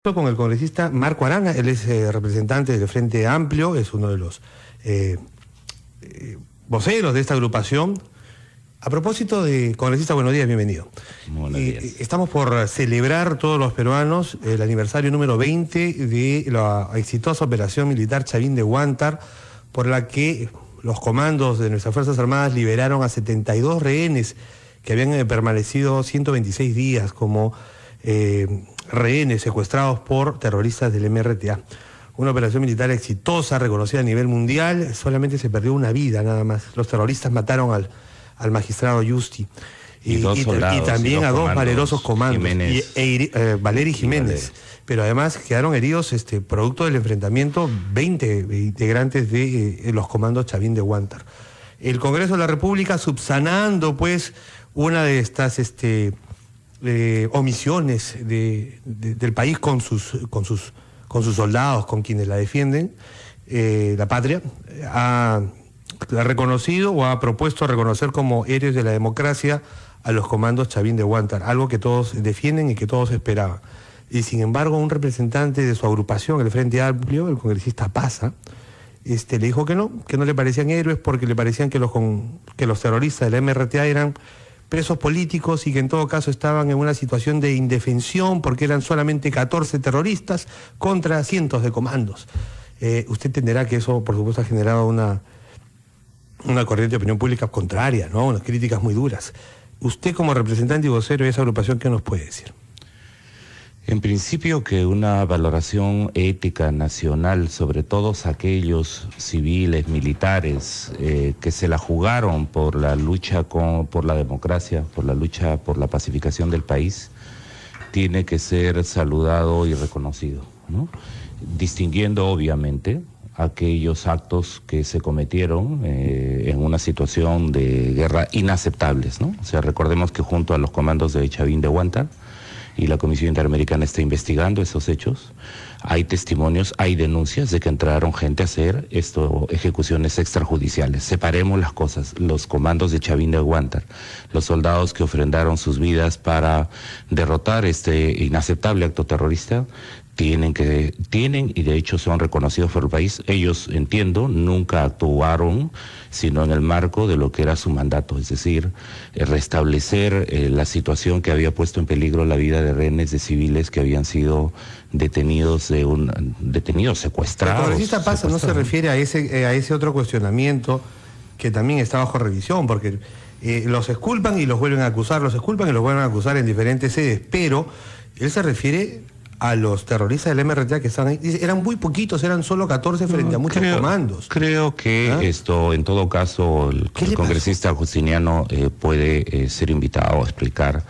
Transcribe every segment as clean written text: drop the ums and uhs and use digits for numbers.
Con el congresista Marco Arana. Él es representante del Frente Amplio, es uno de los voceros de esta agrupación. A propósito de congresista, buenos días, bienvenido. Buenos días. Estamos por celebrar todos los peruanos el aniversario número 20 de la exitosa operación militar Chavín de Huántar, por la que los comandos de nuestras Fuerzas Armadas liberaron a 72 rehenes que habían permanecido 126 días como rehenes secuestrados por terroristas del MRTA. Una operación militar exitosa, reconocida a nivel mundial. Solamente se perdió una vida nada más. Los terroristas mataron al magistrado Yusti y también a dos valerosos comandos, Valeri y Jiménez. Pero además quedaron heridos, producto del enfrentamiento, 20 integrantes de los comandos Chavín de Huántar. El Congreso de la República, subsanando pues una de estas omisiones del país con sus soldados, con quienes la defienden, la patria, ha reconocido o ha propuesto reconocer como héroes de la democracia a los comandos Chavín de Huántar, algo que todos defienden y que todos esperaban. Y sin embargo, un representante de su agrupación, el Frente Amplio, el congresista Paza, le dijo que no le parecían héroes porque le parecían que los terroristas del MRTA eran presos políticos y que en todo caso estaban en una situación de indefensión porque eran solamente 14 terroristas contra cientos de comandos. Usted entenderá que eso, por supuesto, ha generado una corriente de opinión pública contraria, ¿no? Unas críticas muy duras. Usted, como representante y vocero de esa agrupación, ¿qué nos puede decir? En principio, que una valoración ética nacional sobre todos aquellos civiles, militares, que se la jugaron por la lucha por la democracia, por la lucha por la pacificación del país, tiene que ser saludado y reconocido, ¿no? Distinguiendo obviamente aquellos actos que se cometieron en una situación de guerra inaceptables, ¿no? O sea, recordemos que junto a los comandos de Chavín de Huántar, y la Comisión Interamericana está investigando esos hechos, hay testimonios, hay denuncias de que entraron gente a hacer ejecuciones extrajudiciales. Separemos las cosas. Los comandos de Chavín de Huántar, los soldados que ofrendaron sus vidas para derrotar este inaceptable acto terrorista, tienen y de hecho son reconocidos por el país. Ellos, entiendo, nunca actuaron sino en el marco de lo que era su mandato, es decir, restablecer la situación que había puesto en peligro la vida de rehenes de civiles que habían sido detenidos, secuestrados. El congresista Paza no se refiere a ese otro cuestionamiento que también está bajo revisión, porque los exculpan y los vuelven a acusar, en diferentes sedes, pero él se refiere a los terroristas del MRTA que estaban ahí. Dice, eran muy poquitos, eran solo 14 frente a muchos comandos. Creo que en todo caso, el congresista Justiniano puede ser invitado a explicar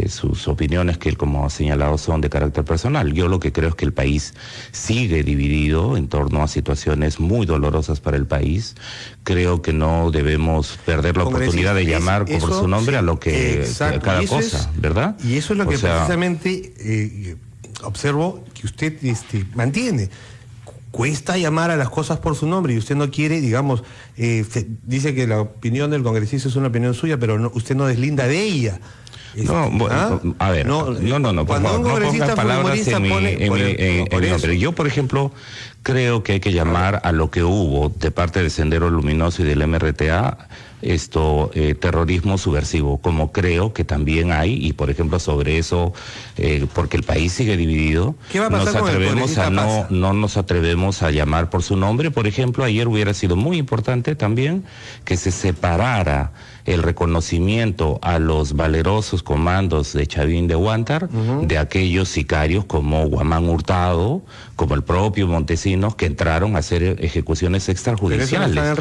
sus opiniones, que él, como ha señalado, son de carácter personal. Yo lo que creo es que el país sigue dividido en torno a situaciones muy dolorosas para el país. Creo que no debemos perder la oportunidad de llamar por su nombre a lo que cada cosa, ¿verdad? Y eso es lo que precisamente observo que usted mantiene. Cuesta llamar a las cosas por su nombre y usted no quiere, digamos, dice que la opinión del congresista es una opinión suya, pero usted no deslinda de ella. A ver, no, por favor, no pongas palabras en mi nombre. Yo, por ejemplo, creo que hay que llamar a lo que hubo de parte del Sendero Luminoso y del MRTA, terrorismo subversivo, como creo que también hay, y por ejemplo sobre eso, porque el país sigue dividido, no nos atrevemos a llamar por su nombre. Por ejemplo, ayer hubiera sido muy importante también que se separara el reconocimiento a los valerosos comandos de Chavín de Huántar de aquellos sicarios como Guamán Hurtado, como el propio Montesinos, que entraron a hacer ejecuciones extrajudiciales.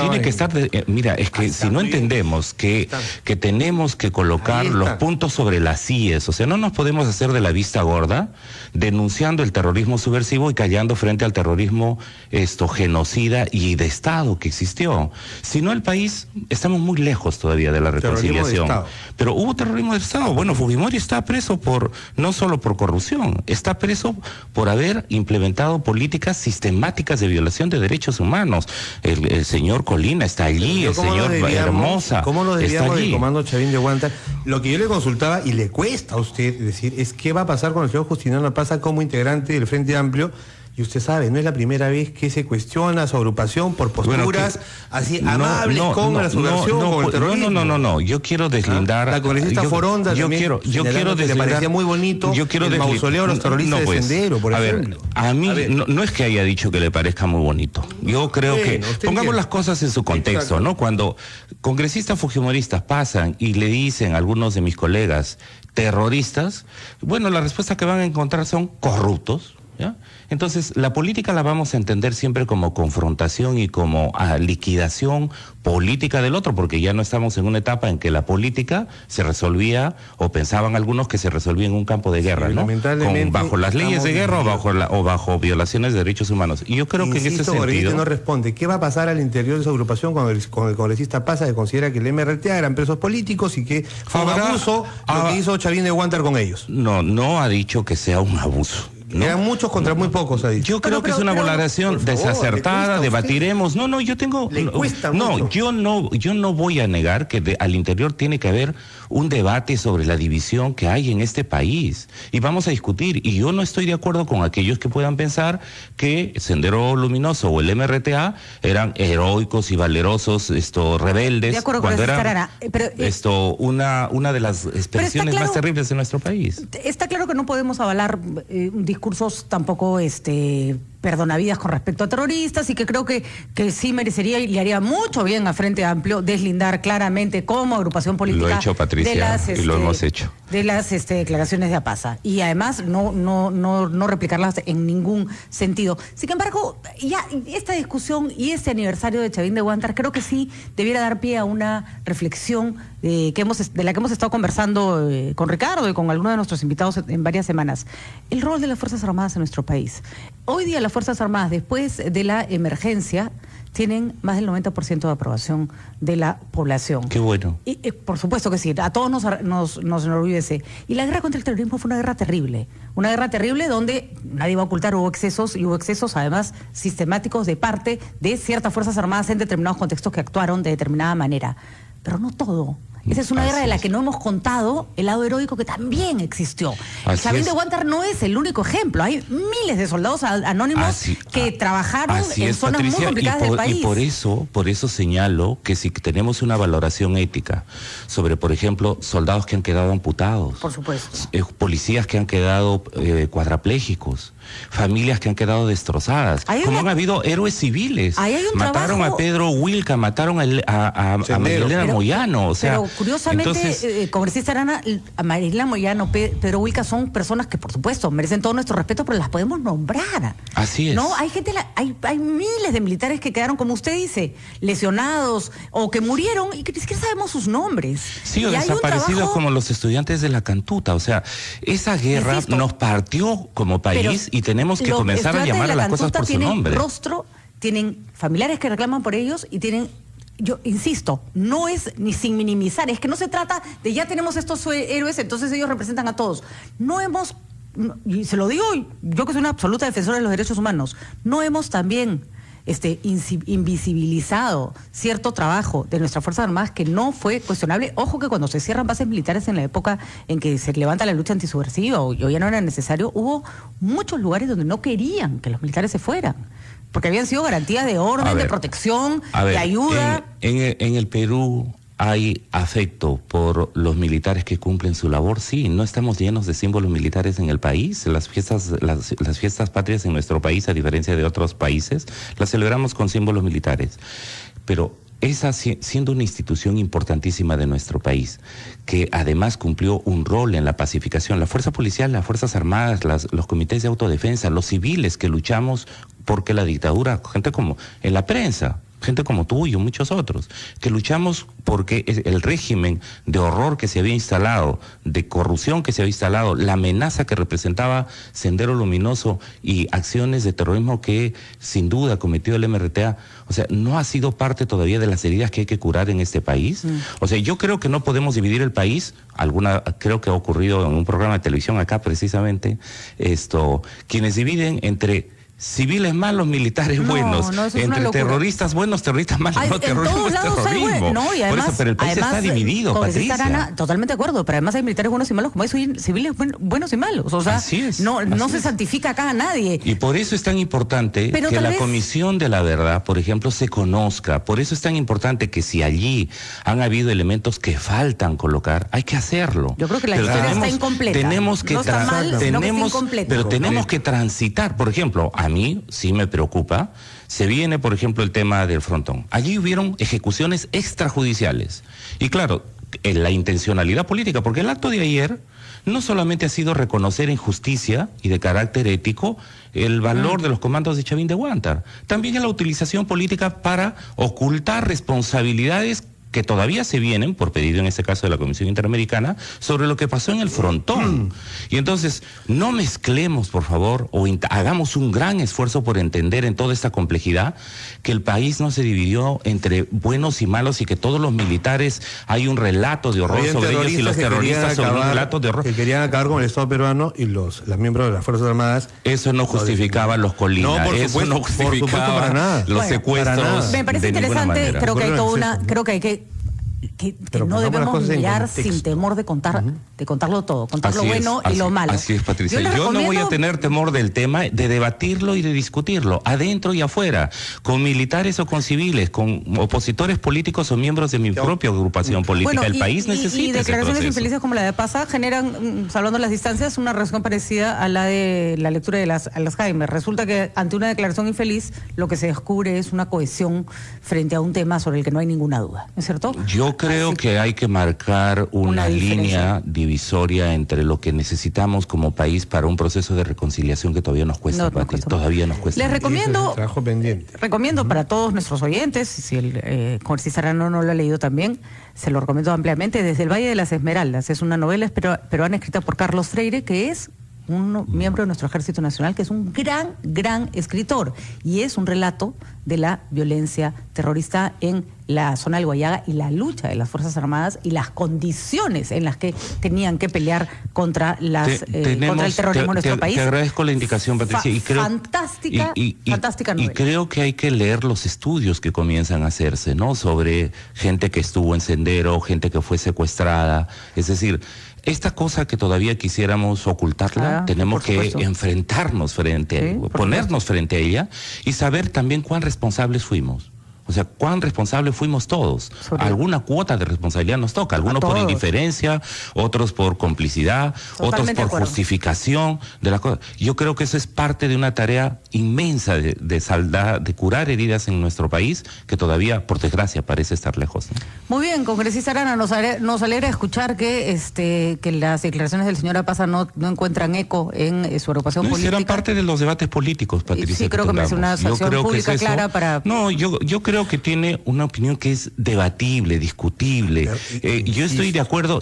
Tiene que estar... mira, es que si no entendemos que tenemos que colocar los puntos sobre las íes, o sea, no nos podemos hacer de la vista gorda denunciando el terrorismo subversivo y callando frente al terrorismo genocida y de Estado que existió. Si no, el país... Estamos muy lejos todavía de la reconciliación. Pero hubo terrorismo de Estado. Bueno, Fujimori está preso no solo por corrupción, está preso por haber implementado implementado políticas sistemáticas de violación de derechos humanos. El señor Colina está allí, el señor Hermosa ¿cómo nos está desviamos del allí. comando Chavín de Huántar? Lo que yo le consultaba, y le cuesta a usted decir, es qué va a pasar con el señor Justiniano Pasa como integrante del Frente Amplio. Y usted sabe, no es la primera vez que se cuestiona su agrupación por posturas así amables con la subversión, con el terrorismo. No, yo quiero deslindar. La congresista Foronda yo quiero deslindar. Le parecía muy bonito el mausoleo de los terroristas de Sendero, por ejemplo. A mí no es que haya dicho que le parezca muy bonito. Yo creo que pongamos las cosas en su contexto, exacto, ¿no? Cuando congresistas fujimoristas pasan y le dicen a algunos de mis colegas terroristas, bueno, la respuesta que van a encontrar son corruptos, ¿ya? Entonces, la política la vamos a entender siempre como confrontación y como liquidación política del otro, porque ya no estamos en una etapa en que la política se resolvía, o pensaban algunos que se resolvía en un campo de guerra, ¿no? Bajo las leyes de guerra o bajo violaciones de derechos humanos. Y yo creo que en ese sentido... no responde. ¿Qué va a pasar al interior de su agrupación cuando el congresista Pasa, que considera que el MRTA eran presos políticos y que fue un abuso lo que hizo Chavín de Huántar con ellos? No ha dicho que sea un abuso. ¿No? Eran muchos contra muy pocos, ha dicho. Yo creo que es una valoración desacertada, debatiremos. Yo tengo... yo no voy a negar que al interior tiene que haber un debate sobre la división que hay en este país. Y vamos a discutir. Y yo no estoy de acuerdo con aquellos que puedan pensar que Sendero Luminoso o el MRTA eran heroicos y valerosos, rebeldes. De acuerdo con cuando eran una de las expresiones más terribles de nuestro país. Está claro que no podemos avalar discursos tampoco perdonavidas con respecto a terroristas, y que creo que sí merecería y le haría mucho bien a Frente Amplio deslindar claramente como agrupación política. Lo ha hecho Patricia, y lo hemos hecho. De las declaraciones de APASA. Y además no replicarlas en ningún sentido. Sin embargo, ya esta discusión y este aniversario de Chavín de Huántar creo que sí debiera dar pie a una reflexión de la que hemos estado conversando con Ricardo y con algunos de nuestros invitados en varias semanas. El rol de las Fuerzas Armadas en nuestro país. Hoy día las Fuerzas Armadas, después de la emergencia, tienen más del 90% de aprobación de la población. Qué bueno. Y, por supuesto que sí, a todos nos enorgullece. Y la guerra contra el terrorismo fue una guerra terrible donde nadie va a ocultar, hubo excesos además sistemáticos de parte de ciertas Fuerzas Armadas en determinados contextos que actuaron de determinada manera. Pero no todo. Esa es una guerra de la que no hemos contado el lado heroico que también existió. Chavín de Huántar no es el único ejemplo. Hay miles de soldados anónimos que trabajaron en zonas muy complicadas del país. Y por eso señalo que si tenemos una valoración ética sobre, por ejemplo, soldados que han quedado amputados, por supuesto, policías que han quedado cuadraplégicos, familias que han quedado destrozadas, como han habido héroes civiles. Mataron a Pedro Wilca, mataron a Marilena Moyano. Pero curiosamente, congresista Arana, Marilena Moyano, Pedro Wilca son personas que por supuesto merecen todo nuestro respeto, pero las podemos nombrar. Así es. No, hay gente, hay miles de militares que quedaron, como usted dice, lesionados o que murieron y que ni siquiera sabemos sus nombres. Sí, o desaparecidos como los estudiantes de la Cantuta. O sea, esa guerra nos partió como país y tenemos que comenzar a llamar a las cosas por su nombre. Tienen familiares que reclaman por ellos y tienen... Yo insisto, no es ni sin minimizar, es que no se trata de ya tenemos estos héroes, entonces ellos representan a todos. Y se lo digo yo que soy una absoluta defensora de los derechos humanos, no hemos también invisibilizado cierto trabajo de nuestras Fuerzas Armadas que no fue cuestionable. Ojo que cuando se cierran bases militares en la época en que se levanta la lucha antisubversiva o ya no era necesario, hubo muchos lugares donde no querían que los militares se fueran, porque habían sido garantías de orden, de protección, de ayuda. En el Perú hay afecto por los militares que cumplen su labor. Sí, no estamos llenos de símbolos militares en el país. Las fiestas patrias en nuestro país, a diferencia de otros países, las celebramos con símbolos militares. Pero esa siendo una institución importantísima de nuestro país, que además cumplió un rol en la pacificación, la fuerza policial, las Fuerzas Armadas, los comités de autodefensa, los civiles que luchamos porque la dictadura, gente como en la prensa, gente como tú y muchos otros, que luchamos porque el régimen de horror que se había instalado, de corrupción que se había instalado, la amenaza que representaba Sendero Luminoso y acciones de terrorismo que sin duda cometió el MRTA, o sea, no ha sido parte todavía de las heridas que hay que curar en este país. O sea, yo creo que no podemos dividir el país, creo que ha ocurrido en un programa de televisión acá precisamente, quienes dividen entre civiles malos, militares buenos, entre terroristas buenos, terroristas malos, hay, no, terrorismo es terrorismo. No, y además, por eso, pero el país está dividido, Patricia. Arana, totalmente de acuerdo, pero además hay militares buenos y malos, como hay civiles buenos y malos. O sea, así es, no se santifica acá a nadie. Y por eso es tan importante que la Comisión de la Verdad, por ejemplo, se conozca. Por eso es tan importante que si allí han habido elementos que faltan colocar, hay que hacerlo. Yo creo que la historia está incompleta. Tenemos que tenemos que transitar. Por ejemplo, a mí sí me preocupa, se viene, por ejemplo, el tema del frontón. Allí hubieron ejecuciones extrajudiciales. Y claro, la intencionalidad política, porque el acto de ayer no solamente ha sido reconocer en justicia y de carácter ético el valor de los comandos de Chavín de Huántar, también es la utilización política para ocultar responsabilidades que todavía se vienen, por pedido en este caso de la Comisión Interamericana, sobre lo que pasó en el frontón. Y entonces, no mezclemos, por favor, o hagamos un gran esfuerzo por entender en toda esta complejidad que el país no se dividió entre buenos y malos y que todos los militares hay un relato de horror sobre ellos y los terroristas sobre un relato de horror. Que querían acabar con el Estado peruano y los miembros de las Fuerzas Armadas. Eso no justificaba los Colinas, eso no justificaba para nada. los secuestros. Me parece interesante, creo que hay toda una, creo que hay que no debemos mirar sin temor de contarlo todo, contar lo bueno y lo malo. Así es, Patricia. Yo no voy a tener temor del tema, de debatirlo y de discutirlo, adentro y afuera, con militares o con civiles, con opositores políticos o miembros de mi propia agrupación política. El país necesita y declaraciones infelices como la de Pasa generan, salvando las distancias, una reacción parecida a la de la lectura de Alzheimer. Resulta que ante una declaración infeliz, lo que se descubre es una cohesión frente a un tema sobre el que no hay ninguna duda, ¿no es cierto? Yo creo que hay que marcar una línea divisoria entre lo que necesitamos como país para un proceso de reconciliación que todavía nos cuesta, todavía nos cuesta. Les recomiendo, trabajo pendiente. Recomiendo para todos nuestros oyentes, si el congresista Arana no lo ha leído también, se lo recomiendo ampliamente, Desde el Valle de las Esmeraldas. Es una novela peruana escrita por Carlos Freire, que es un miembro de nuestro Ejército Nacional, que es un gran escritor, y es un relato de la violencia terrorista en la zona del Guayaga y la lucha de las Fuerzas Armadas y las condiciones en las que tenían que pelear contra contra el terrorismo en nuestro país. Te agradezco la indicación, Patricia. Fantástica novela. Y creo que hay que leer los estudios que comienzan a hacerse, ¿no? Sobre gente que estuvo en Sendero, gente que fue secuestrada. Es decir, esta cosa que todavía quisiéramos ocultarla, tenemos que enfrentarnos ponernos frente a ella y saber también cuán responsables fuimos. O sea, cuán responsables fuimos todos. Alguna cuota de responsabilidad nos toca, algunos por indiferencia, otros por complicidad, otros por justificación de la cosa. Yo creo que eso es parte de una tarea inmensa de curar heridas en nuestro país, que todavía, por desgracia, parece estar lejos, ¿no? Muy bien, congresista Arana, nos alegra escuchar que las declaraciones del señor Apaza no encuentran eco en su agrupación política. Serán parte de los debates políticos, Patricia. Sí, creo que merece una acción pública clara para... No, yo creo que tiene una opinión que es debatible, discutible. Yo estoy de acuerdo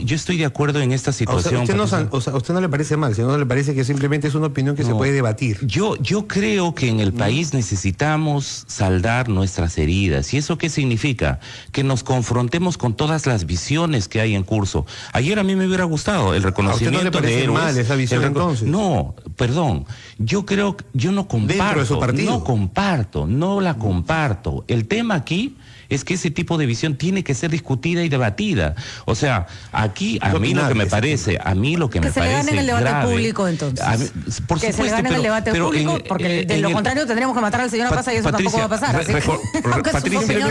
en esta situación. ¿A usted no le parece mal? ¿No le parece que simplemente es una opinión que se puede debatir? Yo creo que en el país necesitamos saldar nuestras heridas. ¿Y eso qué significa? Que nos confrontemos con todas las visiones que hay en curso. Ayer a mí me hubiera gustado el reconocimiento ¿A usted no le parece de héroes. mal esa visión entonces? No, perdón. Yo no comparto. ¿Dentro de su partido? No la comparto. El tema aquí es que ese tipo de visión tiene que ser discutida y debatida. O sea, aquí a mí lo que me parece que se le gane en el debate público, entonces. Por que supuesto, se le gane en el debate público, porque de lo contrario tendríamos que matar al señor Apaza y eso tampoco va a pasar. Patricia,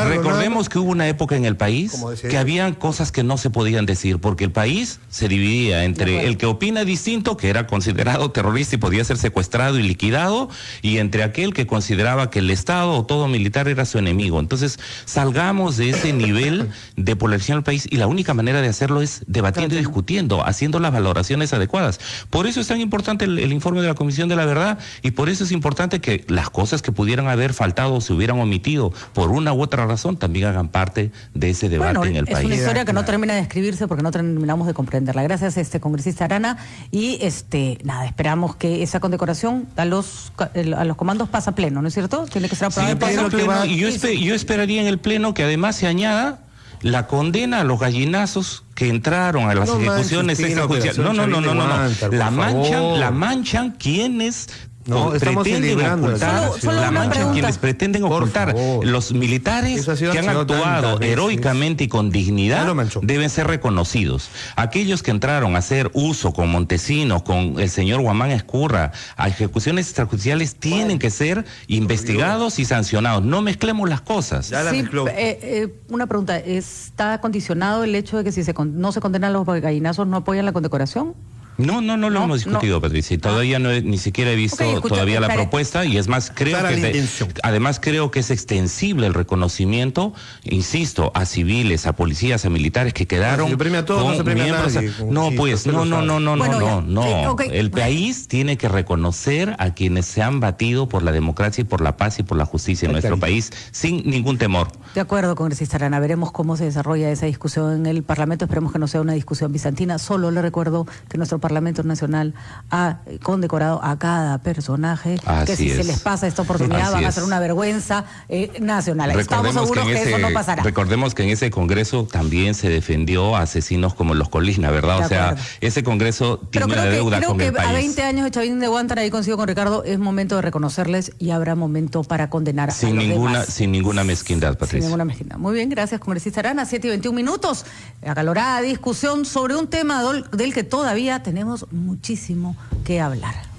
recordemos que hubo una época en el país que habían cosas que no se podían decir, porque el país se dividía entre el que opina distinto, que era considerado terrorista y podía ser secuestrado y liquidado, y entre aquel que consideraba que el Estado o todo militar era su enemigo. Entonces, salgamos de ese nivel de polarización del país, y la única manera de hacerlo es debatiendo y discutiendo, haciendo las valoraciones adecuadas. Por eso es tan importante el informe de la Comisión de la Verdad, y por eso es importante que las cosas que pudieran haber faltado o se hubieran omitido por una u otra razón también hagan parte de ese debate en el país. Es una historia que no termina de escribirse porque no terminamos de comprenderla. Gracias, congresista Arana, y esperamos que esa condecoración a los comandos pasa pleno, ¿no es cierto? Tiene que ser aprobado. Y yo esperaría en el Pleno que además se añada la condena a los gallinazos que entraron a las ejecuciones extrajudiciales. No. La manchan quienes No, estamos pretenden celebrando ocultar Solo la una mancha, pregunta. quienes pretenden Por ocultar. favor. Los militares Eso ha sido que han accionado actuado tantas veces. heroicamente y con Ya dignidad lo manchó. deben ser reconocidos. Aquellos que entraron a hacer uso con Montesinos, con el señor Guamán Escurra, a ejecuciones extrajudiciales, tienen que ser investigados y sancionados. No mezclemos las cosas. Ya la Sí, mezcló. una pregunta, ¿está condicionado el hecho de que si no se condenan los gallinazos no apoyan la condecoración? No lo hemos discutido, Patricia. Todavía ni siquiera he visto Ok, escucha, todavía la espere. propuesta y es más, Clara la intención. además creo que es extensible el reconocimiento, insisto, a civiles, a policías, a militares que quedaron se premia a todos, no con se premia a miembros. nadie, No, insisto, pues, usted lo sabe. Bueno, ya, ok. El país tiene que reconocer a quienes se han batido por la democracia y por la paz y por la justicia en nuestro país sin ningún temor. De acuerdo, congresista Arana. Veremos cómo se desarrolla esa discusión en el Parlamento. Esperemos que no sea una discusión bizantina. Solo le recuerdo que nuestro Parlamento Nacional ha condecorado a cada personaje, que si se les pasa esta oportunidad van a ser una vergüenza nacional. Estamos seguros que eso no pasará. Recordemos que en ese Congreso también se defendió a asesinos como los Colina, ¿verdad? De O sea, acuerdo. ese Congreso tiene una deuda con el país. A 20 años de Chavín de Guántara, ahí coincido con Ricardo, es momento de reconocerles y habrá momento para condenar a los demás. Sin ninguna mezquindad, Patricia. Sin ninguna mezquindad. Muy bien, gracias, congresista Arana. 7:21. Acalorada discusión sobre un tema del que todavía tenemos muchísimo que hablar.